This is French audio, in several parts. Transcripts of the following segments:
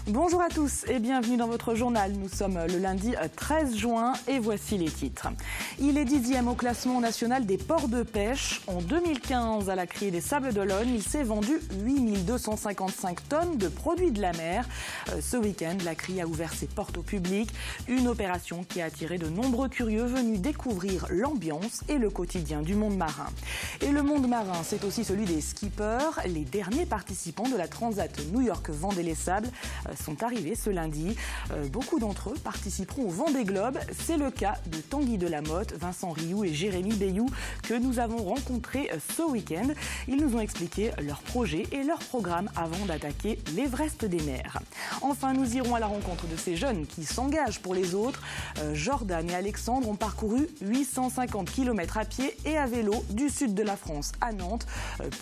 Bonjour à tous et bienvenue dans votre journal. Nous sommes le lundi 13 juin et voici les titres. Il est 10e au classement national des ports de pêche. En 2015, à la criée des Sables d'Olonne, il s'est vendu 8255 tonnes de produits de la mer. Ce week-end, la criée a ouvert ses portes au public. Une opération qui a attiré de nombreux curieux venus découvrir l'ambiance et le quotidien du monde marin. Et le monde marin, c'est aussi celui des skippers. Les derniers participants de la Transat New York-Vendée-les-Sables sont arrivés ce lundi. Beaucoup d'entre eux participeront au Vendée Globe. C'est le cas de Tanguy Delamotte, Vincent Rioux et Jérémy Bayou que nous avons rencontrés ce week-end. Ils nous ont expliqué leurs projets et leurs programmes avant d'attaquer l'Everest des mers. Enfin, nous irons à la rencontre de ces jeunes qui s'engagent pour les autres. Jordan et Alexandre ont parcouru 850 km à pied et à vélo du sud de la France à Nantes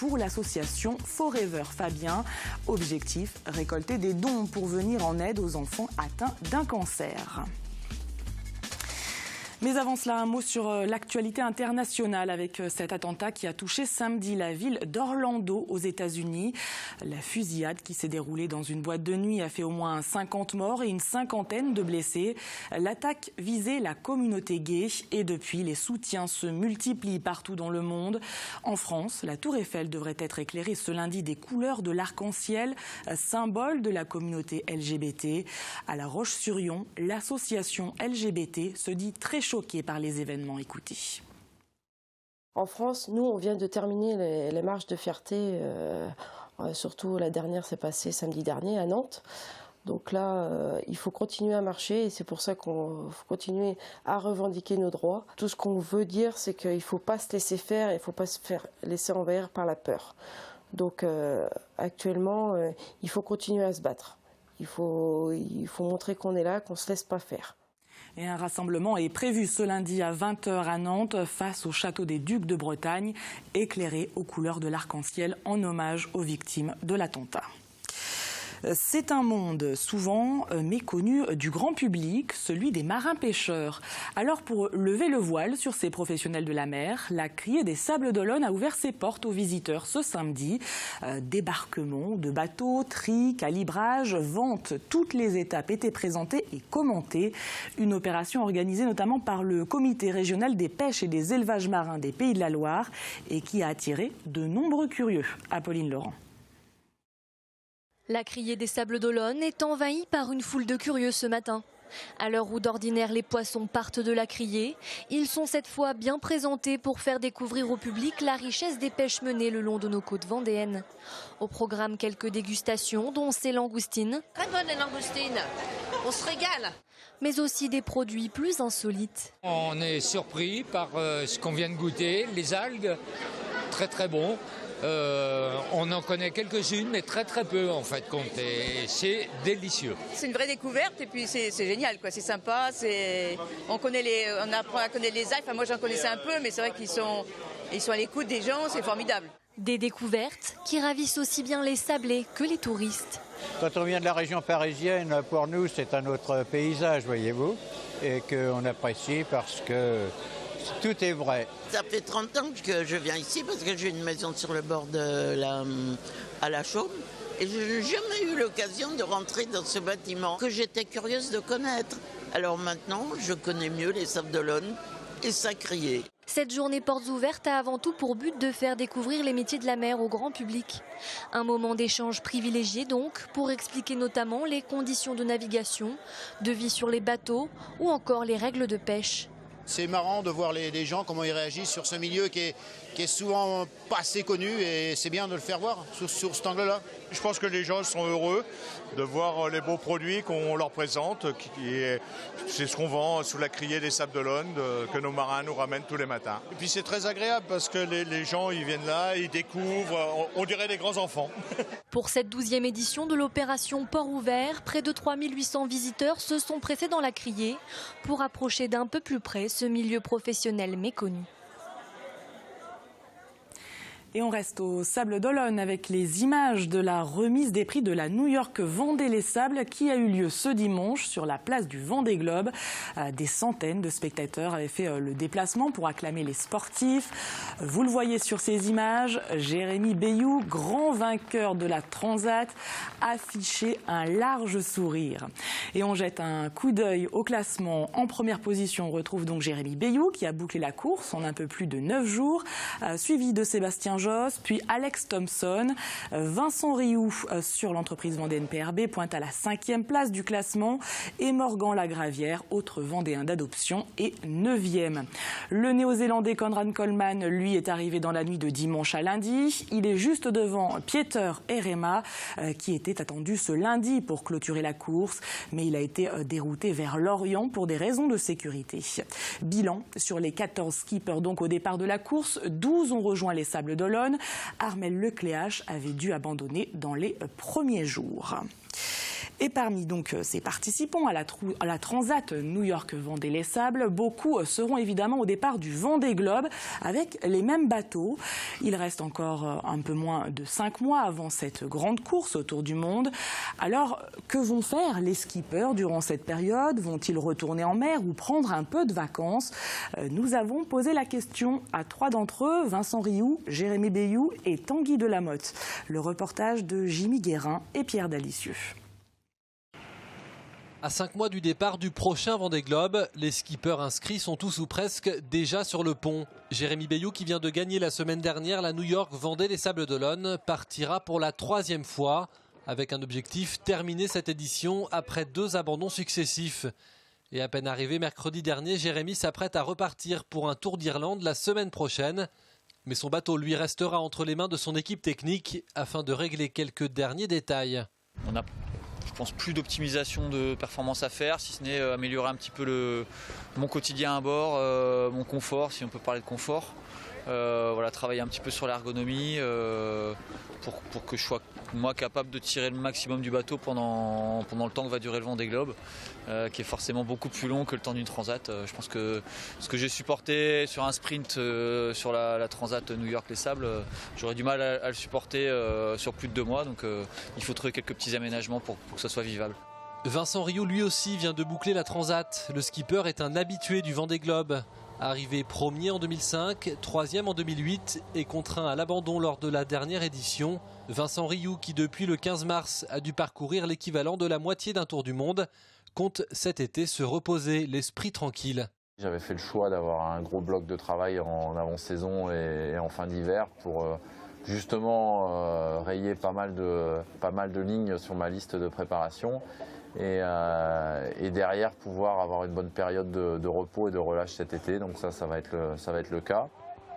pour l'association Forever Fabien. Objectif, récolter des dons pour venir en aide aux enfants atteints d'un cancer. Mais avant cela, un mot sur l'actualité internationale avec cet attentat qui a touché samedi la ville d'Orlando aux États-Unis. La fusillade qui s'est déroulée dans une boîte de nuit a fait au moins 50 morts et une cinquantaine de blessés. L'attaque visait la communauté gay et depuis, les soutiens se multiplient partout dans le monde. En France, la Tour Eiffel devrait être éclairée ce lundi des couleurs de l'arc-en-ciel, symbole de la communauté LGBT. À La Roche-sur-Yon, l'association LGBT se dit très choquée par les événements. Écoutez. En France, nous, on vient de terminer les marches de fierté, surtout la dernière s'est passée samedi dernier à Nantes. Donc là, il faut continuer à marcher et c'est pour ça qu'on faut continuer à revendiquer nos droits. Tout ce qu'on veut dire, c'est qu'il ne faut pas se laisser faire et il ne faut pas se faire laisser envahir par la peur. Donc actuellement, il faut continuer à se battre. Il faut montrer qu'on est là, qu'on ne se laisse pas faire. Et un rassemblement est prévu ce lundi à 20h à Nantes face au château des Ducs de Bretagne, éclairé aux couleurs de l'arc-en-ciel en hommage aux victimes de l'attentat. C'est un monde souvent méconnu du grand public, celui des marins-pêcheurs. Alors pour lever le voile sur ces professionnels de la mer, la criée des Sables d'Olonne a ouvert ses portes aux visiteurs ce samedi. Débarquement de bateaux, tri, calibrage, vente, toutes les étapes étaient présentées et commentées. Une opération organisée notamment par le comité régional des pêches et des élevages marins des Pays de la Loire et qui a attiré de nombreux curieux. Apolline Laurent. La criée des Sables d'Olonne est envahie par une foule de curieux ce matin. À l'heure où d'ordinaire les poissons partent de la criée, ils sont cette fois bien présentés pour faire découvrir au public la richesse des pêches menées le long de nos côtes vendéennes. Au programme, quelques dégustations, dont ces langoustines. Très bonnes les langoustines, on se régale. Mais aussi des produits plus insolites. On est surpris par ce qu'on vient de goûter, les algues, très très bon. On en connaît quelques-unes, mais très très peu en fait compte. Et c'est délicieux. C'est une vraie découverte et puis c'est génial, quoi. C'est sympa. On apprend à connaître les algues. Enfin, moi j'en connaissais un peu, mais c'est vrai qu'ils sont à l'écoute des gens, c'est formidable. Des découvertes qui ravissent aussi bien les sablés que les touristes. Quand on vient de la région parisienne, pour nous c'est un autre paysage, voyez-vous, et qu'on apprécie parce que tout est vrai. Ça fait 30 ans que je viens ici parce que j'ai une maison sur le bord à la Chaume et je n'ai jamais eu l'occasion de rentrer dans ce bâtiment que j'étais curieuse de connaître. Alors maintenant, je connais mieux les Sables d'Olonne et sa criée. Cette journée portes ouvertes a avant tout pour but de faire découvrir les métiers de la mer au grand public. Un moment d'échange privilégié donc pour expliquer notamment les conditions de navigation, de vie sur les bateaux ou encore les règles de pêche. C'est marrant de voir les gens, comment ils réagissent sur ce milieu qui est souvent pas assez connu et c'est bien de le faire voir sur cet angle-là. Je pense que les gens sont heureux de voir les beaux produits qu'on leur présente. C'est ce qu'on vend sous la criée des Sables d'Olonne, que nos marins nous ramènent tous les matins. Et puis c'est très agréable parce que les gens ils viennent là, ils découvrent, on dirait des grands enfants. Pour cette 12e édition de l'opération Port Ouvert, près de 3800 visiteurs se sont pressés dans la criée pour approcher d'un peu plus près ce milieu professionnel méconnu. Et on reste au Sables d'Olonne avec les images de la remise des prix de la New York Vendée les Sables qui a eu lieu ce dimanche sur la place du Vendée Globe. Des centaines de spectateurs avaient fait le déplacement pour acclamer les sportifs. Vous le voyez sur ces images, Jérémy Bayou, grand vainqueur de la Transat, affichait un large sourire. Et on jette un coup d'œil au classement. En première position, on retrouve donc Jérémy Bayou qui a bouclé la course en un peu plus de 9 jours, suivi de Sébastien Josse, puis Alex Thompson. Vincent Rioux sur l'entreprise Vendée PRB pointe à la 5e place du classement et Morgan Lagravière, autre Vendéen d'adoption, est 9e. Le néo-zélandais Conrad Coleman, lui, est arrivé dans la nuit de dimanche à lundi. Il est juste devant Pieter Herema qui était attendu ce lundi pour clôturer la course, mais il a été dérouté vers Lorient pour des raisons de sécurité. Bilan sur les 14 skippers donc au départ de la course, 12 ont rejoint les Sables d'Olonne. Armel Lecléache avait dû abandonner dans les premiers jours. Et parmi donc ces participants à la Transat New York Vendée les Sables, beaucoup seront évidemment au départ du Vendée Globe avec les mêmes bateaux. Il reste encore un peu moins de 5 mois avant cette grande course autour du monde. Alors, que vont faire les skippers durant cette période? Vont-ils retourner en mer ou prendre un peu de vacances? Nous avons posé la question à 3 d'entre eux, Vincent Rioux, Jérémy Bayou et Tanguy Delamotte. Le reportage de Jimmy Guérin et Pierre Dalicieux. À 5 mois du départ du prochain Vendée Globe, les skippers inscrits sont tous ou presque déjà sur le pont. Jérémy Bayou, qui vient de gagner la semaine dernière la New York Vendée les Sables d'Olonne, partira pour la 3e fois avec un objectif: terminer cette édition après 2 abandons successifs. Et à peine arrivé mercredi dernier, Jérémy s'apprête à repartir pour un tour d'Irlande la semaine prochaine. Mais son bateau lui restera entre les mains de son équipe technique afin de régler quelques derniers détails. On a, je pense, plus d'optimisation de performance à faire, si ce n'est améliorer un petit peu mon quotidien à bord, mon confort, si on peut parler de confort. Voilà, travailler un petit peu sur l'ergonomie pour que je sois moi capable de tirer le maximum du bateau pendant le temps que va durer le Vendée Globe, qui est forcément beaucoup plus long que le temps d'une transat. Je pense que ce que j'ai supporté sur un sprint sur la transat New York les Sables, j'aurais du mal à le supporter sur plus de 2 mois, donc il faut trouver quelques petits aménagements pour que ça soit vivable. Vincent Rioux lui aussi vient de boucler la transat. Le skipper est un habitué du Vendée Globe. Arrivé premier en 2005, 3e en 2008 et contraint à l'abandon lors de la dernière édition, Vincent Rioux, qui depuis le 15 mars a dû parcourir l'équivalent de la moitié d'un tour du monde, compte cet été se reposer l'esprit tranquille. J'avais fait le choix d'avoir un gros bloc de travail en avant-saison et en fin d'hiver pour justement rayer pas mal de lignes sur ma liste de préparation. Et derrière pouvoir avoir une bonne période de repos et de relâche cet été, donc ça va être le cas.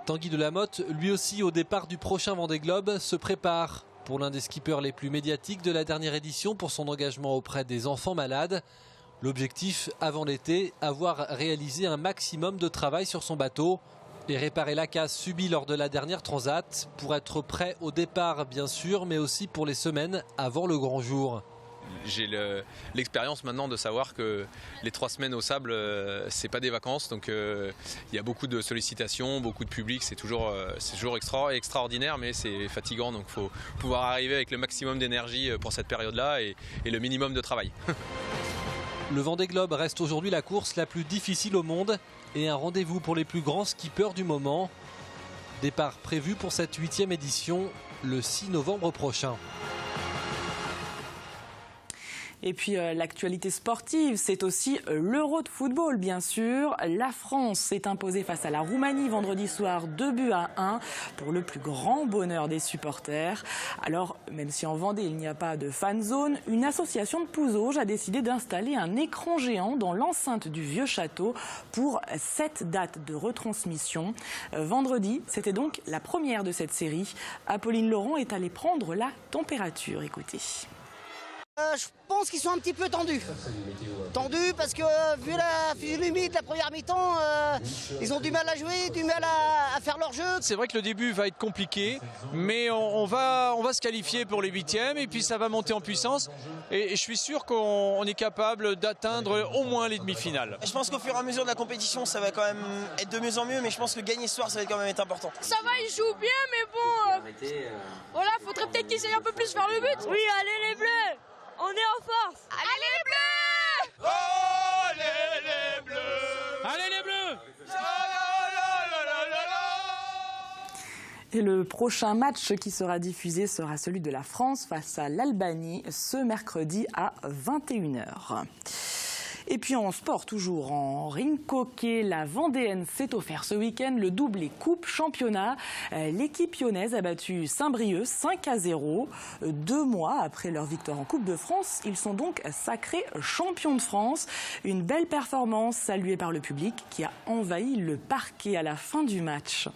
Tanguy Delamotte, lui aussi au départ du prochain Vendée Globe, se prépare pour l'un des skippers les plus médiatiques de la dernière édition pour son engagement auprès des enfants malades. L'objectif avant l'été, avoir réalisé un maximum de travail sur son bateau et réparer la casse subie lors de la dernière transat pour être prêt au départ bien sûr, mais aussi pour les semaines avant le grand jour. J'ai l'expérience maintenant de savoir que les 3 semaines au sable, c'est pas des vacances, donc il y a beaucoup de sollicitations, beaucoup de public, c'est toujours extraordinaire, mais c'est fatigant, donc il faut pouvoir arriver avec le maximum d'énergie pour cette période-là et le minimum de travail. Le Vendée Globe reste aujourd'hui la course la plus difficile au monde et un rendez-vous pour les plus grands skippers du moment. Départ prévu pour cette 8e édition le 6 novembre prochain. Et puis l'actualité sportive, c'est aussi l'Euro de football, bien sûr. La France s'est imposée face à la Roumanie vendredi soir 2-1 pour le plus grand bonheur des supporters. Alors, même si en Vendée il n'y a pas de fan zone, une association de Pouzauges a décidé d'installer un écran géant dans l'enceinte du vieux château pour 7 dates de retransmission. Vendredi, c'était donc la première de cette série. Apolline Laurent est allée prendre la température. Écoutez. Je pense qu'ils sont un petit peu tendus. Tendus parce que vu la physionomie de la première mi-temps, ils ont du mal à jouer, du mal à faire leur jeu. C'est vrai que le début va être compliqué, mais on va se qualifier pour les huitièmes et puis ça va monter en puissance. Et je suis sûr qu'on est capable d'atteindre au moins les demi-finales. Je pense qu'au fur et à mesure de la compétition, ça va quand même être de mieux en mieux, mais je pense que gagner ce soir, ça va quand même être important. Ça va, ils jouent bien, mais bon, voilà, faudrait peut-être qu'ils essayent un peu plus faire le but. Oui, allez les Bleus, on est en force. Allez les Bleus. Oh les Bleus. Allez les Bleus. Et le prochain match qui sera diffusé sera celui de la France face à l'Albanie ce mercredi à 21h. Et puis en sport, toujours en ring hockey, la Vendéenne s'est offert ce week-end le doublé Coupe Championnat. L'équipe lyonnaise a battu Saint-Brieuc 5-0. 2 mois après leur victoire en Coupe de France, ils sont donc sacrés champions de France. Une belle performance saluée par le public qui a envahi le parquet à la fin du match.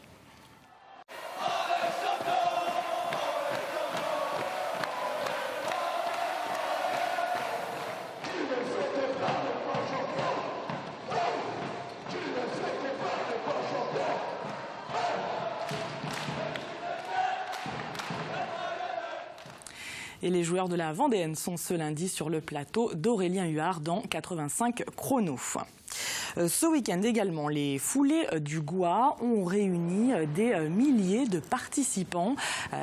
Et les joueurs de la Vendéenne sont ce lundi sur le plateau d'Aurélien Huard dans 85 chronos. Ce week-end également, les foulées du Gois ont réuni des milliers de participants.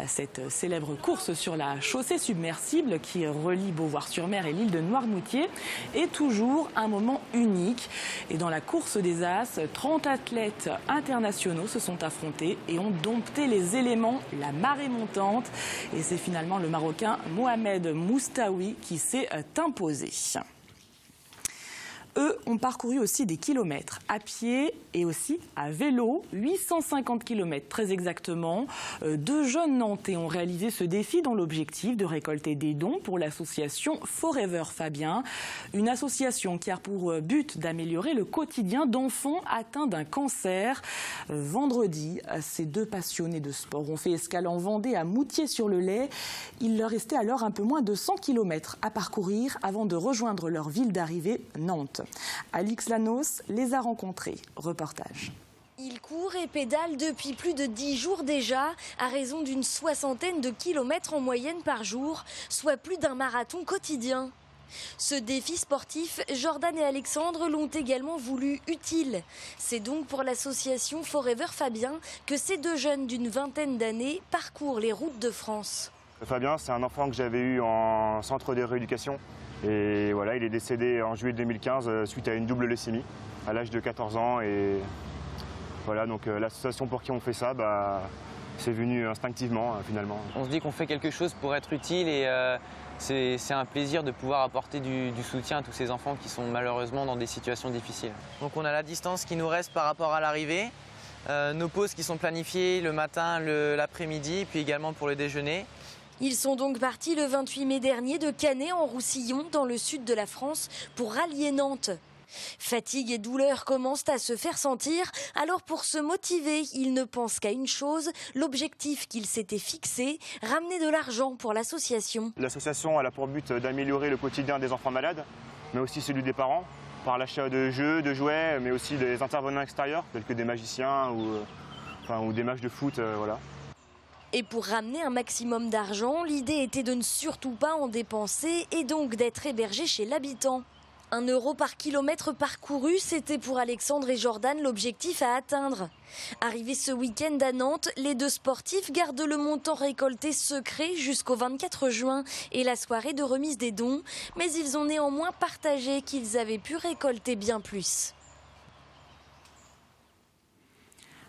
Cette célèbre course sur la chaussée submersible qui relie Beauvoir-sur-Mer et l'île de Noirmoutier est toujours un moment unique. Et dans la course des As, 30 athlètes internationaux se sont affrontés et ont dompté les éléments, la marée montante. Et c'est finalement le Marocain Mohamed Moustaoui qui s'est imposé. Eux ont parcouru aussi des kilomètres à pied et aussi à vélo, 850 kilomètres très exactement. 2 jeunes Nantais ont réalisé ce défi dans l'objectif de récolter des dons pour l'association Forever Fabien, une association qui a pour but d'améliorer le quotidien d'enfants atteints d'un cancer. Vendredi, ces 2 passionnés de sport ont fait escale en Vendée à Moutier-sur-le-Lay. Il leur restait alors un peu moins de 100 kilomètres à parcourir avant de rejoindre leur ville d'arrivée, Nantes. Alix Lanos les a rencontrés. Reportage. Ils courent et pédalent depuis plus de 10 jours déjà, à raison d'une 60aine de kilomètres en moyenne par jour, soit plus d'un marathon quotidien. Ce défi sportif, Jordan et Alexandre l'ont également voulu utile. C'est donc pour l'association Forever Fabien que ces 2 jeunes d'une vingtaine d'années parcourent les routes de France. Fabien, c'est un enfant que j'avais eu en centre de rééducation. Et voilà, il est décédé en juillet 2015 suite à une double leucémie à l'âge de 14 ans. Et voilà, donc l'association pour qui on fait ça, c'est venu instinctivement finalement. On se dit qu'on fait quelque chose pour être utile et c'est un plaisir de pouvoir apporter du soutien à tous ces enfants qui sont malheureusement dans des situations difficiles. Donc on a la distance qui nous reste par rapport à l'arrivée, nos pauses qui sont planifiées le matin, l'après-midi, puis également pour le déjeuner. Ils sont donc partis le 28 mai dernier de Canet en Roussillon, dans le sud de la France, pour rallier Nantes. Fatigue et douleur commencent à se faire sentir, alors pour se motiver, ils ne pensent qu'à une chose, l'objectif qu'ils s'étaient fixé, ramener de l'argent pour l'association. L'association elle a pour but d'améliorer le quotidien des enfants malades, mais aussi celui des parents, par l'achat de jeux, de jouets, mais aussi des intervenants extérieurs, tels que des magiciens ou des matchs de foot, voilà. Et pour ramener un maximum d'argent, l'idée était de ne surtout pas en dépenser et donc d'être hébergé chez l'habitant. 1 € par kilomètre parcouru, c'était pour Alexandre et Jordan l'objectif à atteindre. Arrivés ce week-end à Nantes, les 2 sportifs gardent le montant récolté secret jusqu'au 24 juin et la soirée de remise des dons. Mais ils ont néanmoins partagé qu'ils avaient pu récolter bien plus.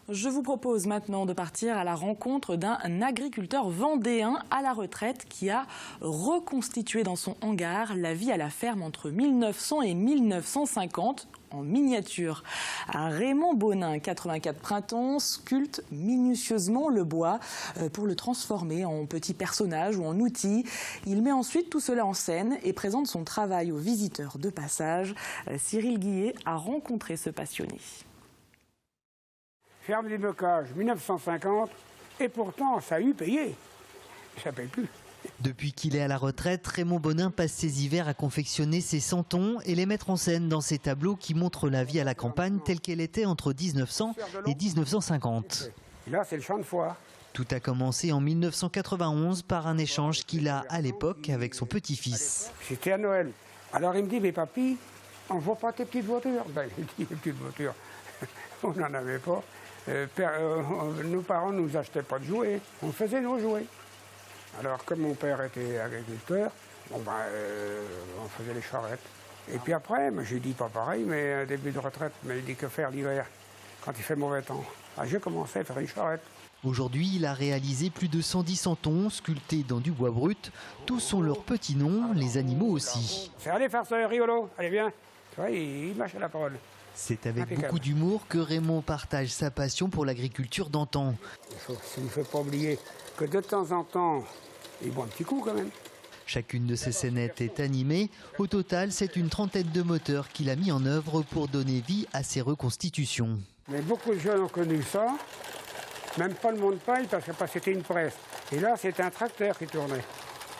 Je vous propose maintenant de partir à la rencontre d'un agriculteur vendéen à la retraite qui a reconstitué dans son hangar la vie à la ferme entre 1900 et 1950 en miniature. Raymond Bonin, 84 printemps, sculpte minutieusement le bois pour le transformer en petit personnage ou en outil. Il met ensuite tout cela en scène et présente son travail aux visiteurs de passage. Cyril Guillet a rencontré ce passionné. Ferme des bocages, 1950, et pourtant ça a eu payé. Ça ne paye plus. Depuis qu'il est à la retraite, Raymond Bonin passe ses hivers à confectionner ses santons et les mettre en scène dans ses tableaux qui montrent la vie à la campagne telle qu'elle était entre 1900 et 1950. Là, c'est le champ de foire. Tout a commencé en 1991 par un échange qu'il a à l'époque avec son petit-fils. C'était à Noël. Alors il me dit, mais papy, on ne voit pas tes petites voitures. Ben, il dit, les petites voitures, on n'en avait pas. Nos parents ne nous achetaient pas de jouets, on faisait nos jouets. Alors comme mon père était agriculteur, on faisait les charrettes. Et puis après, j'ai dit pas pareil, mais un début de retraite, mais il dit que faire l'hiver, quand il fait mauvais temps. J'ai commencé à faire une charrette. Aujourd'hui, il a réalisé plus de 110 santons sculptés dans du bois brut. Tous ont leur petit nom, les animaux aussi. C'est allez faire ça, rigolo, allez viens. Tu vois, il mâche à la parole. C'est avec beaucoup d'humour que Raymond partage sa passion pour l'agriculture d'antan. Il ne faut pas oublier que de temps en temps, il boit un petit coup quand même. Chacune de ces scénettes est animée. Au total, c'est une trentaine de moteurs qu'il a mis en œuvre pour donner vie à ces reconstitutions. Mais beaucoup de jeunes ont connu ça. Même pas le monte-paille parce que c'était une presse. Et là, c'était un tracteur qui tournait.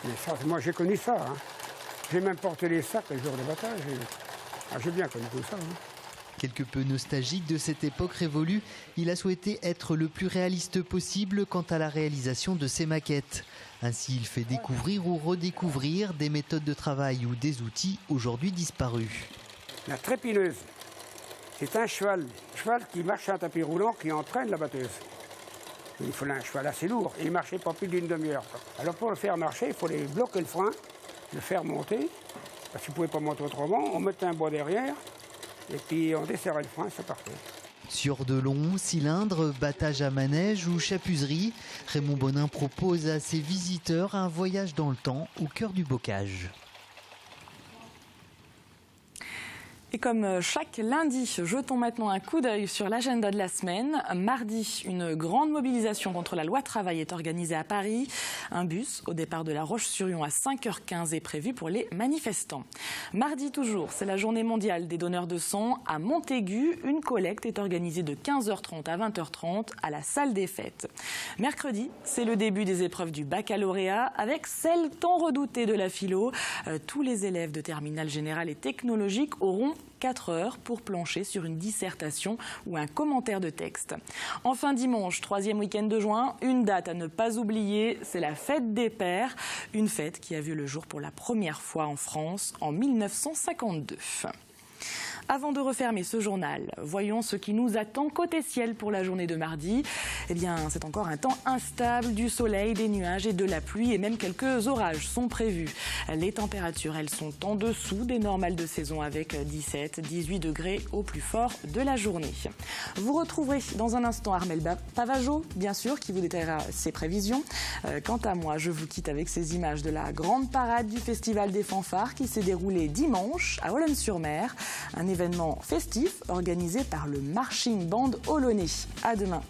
Mais ça, moi, j'ai connu ça. Hein. J'ai même porté les sacs le jour de bataille. J'ai bien connu tout ça. Hein. Quelque peu nostalgique de cette époque révolue, il a souhaité être le plus réaliste possible quant à la réalisation de ses maquettes. Ainsi, il fait découvrir ou redécouvrir des méthodes de travail ou des outils aujourd'hui disparus. La trépineuse, c'est un cheval qui marche sur un tapis roulant qui entraîne la batteuse. Il fallait un cheval assez lourd. Il ne marchait pas plus d'une demi-heure. Alors pour le faire marcher, il fallait bloquer le frein, le faire monter, parce qu'il ne pouvait pas monter autrement. On mettait un bois derrière, et puis on desserrait le frein, ça partait. Sur de longs cylindres, battage à manège ou chapuserie, Raymond Bonin propose à ses visiteurs un voyage dans le temps au cœur du bocage. Et comme chaque lundi, jetons maintenant un coup d'œil sur l'agenda de la semaine. Mardi, une grande mobilisation contre la loi travail est organisée à Paris. Un bus au départ de La Roche-sur-Yon à 5h15 est prévu pour les manifestants. Mardi toujours, c'est la journée mondiale des donneurs de sang. À Montaigu, une collecte est organisée de 15h30 à 20h30 à la salle des fêtes. Mercredi, c'est le début des épreuves du baccalauréat avec celle tant redoutée de la philo. Tous les élèves de terminale générale et technologique auront 4 heures pour plancher sur une dissertation ou un commentaire de texte. Enfin dimanche, 3e week-end de juin, une date à ne pas oublier, c'est la fête des pères, une fête qui a vu le jour pour la première fois en France en 1952. Avant de refermer ce journal, voyons ce qui nous attend côté ciel pour la journée de mardi. Eh bien, c'est encore un temps instable, du soleil, des nuages et de la pluie et même quelques orages sont prévus. Les températures, elles sont en dessous des normales de saison avec 17-18 degrés au plus fort de la journée. Vous retrouverez dans un instant Armel Pavageau, bien sûr, qui vous détaillera ses prévisions. Quant à moi, je vous quitte avec ces images de la grande parade du Festival des Fanfares qui s'est déroulée dimanche à Olonne-sur-Mer. Un événement festif organisé par le Marching Band Olonnais. À demain.